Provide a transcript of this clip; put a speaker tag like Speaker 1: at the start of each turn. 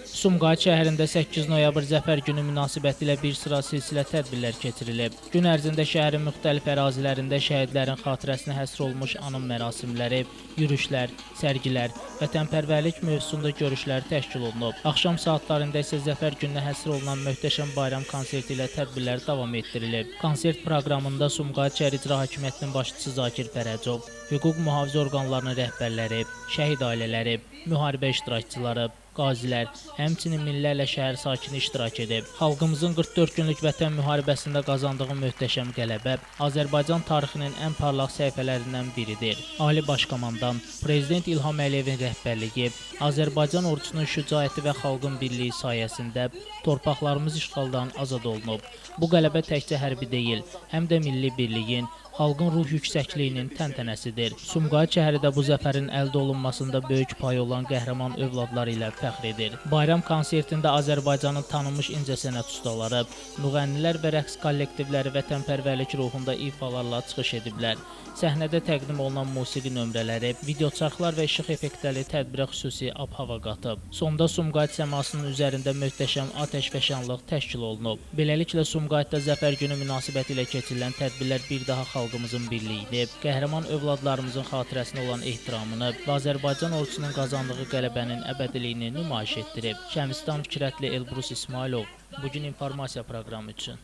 Speaker 1: Sumqayıt şəhərində 8 noyabr Zəfər günü münasibətilə bir sıra silsilə tədbirlər keçirilib. Gün ərzində şəhərin müxtəlif ərazilərində şəhidlərin xatirəsinə həsr olmuş anım mərasimləri, yürüşlər, sərgilər, vətənpərvərlik mövzusunda görüşlər təşkil olunub. Axşam saatlarında isə Zəfər gününə həsr olunan möhtəşəm bayram konserti ilə tədbirlər davam etdirilib. Konsert proqramında Sumqayıt şəhər İcra Hakimiyyətinin başçısı Zakir Fərəcov, hüquq mühafizə orqanlarının rəhbərləri, şəhid ailələri, müharibə iştirakçıları, qazilər, həmçinin minlərlə şəhər sakini iştirak edib. Xalqımızın 44 günlük vətən müharibəsində qazandığı möhtəşəm qələbə Azərbaycan tarixinin ən parlaq səhifələrindən biridir. Ali Baş Komandan Prezident İlham Əliyevin rəhbərliyi, Azərbaycan ordusunun şücaəti və xalqın birliyi sayəsində torpaqlarımız işğaldan azad olunub. Bu qələbə təkcə hərbi deyil, həm də milli birliyin, xalqın ruh yüksəkliyinin təntənəsidir. Sumqayıt şəhəri də bu zəfərin əldə olunmasında böyük payı olan qəhrəman övladları ilə fəxr edir. Bayram konsertində Azərbaycanın tanınmış incəsənət ustaları, müğənnilər və rəqs kollektivləri vətənpərvərlik ruhunda ifalarla çıxış ediblər. Səhnədə təqdim olunan musiqi nömrələri, videoçarxlar və işıq effektləri tədbirə xüsusi ab-hava qatıb. Sonda Sumqayıt səmasının üzərində möhtəşəm atəşfəşanlıq təşkil olunub. Beləliklə Sumqayıtda Zəfər günü münasibətilə keçirilən tədbirlər bir daha xalqımızın birliyini, qəhrəman övladlarımızın xatirəsinə olan ehtiramını və Azərbaycan ordusunun qazandığı qələbənin əbədiliyini nümayiş etdirib. Şəmistan Fikrətli, Elbrus İsmailov, Bugün informasiya proqramı üçün.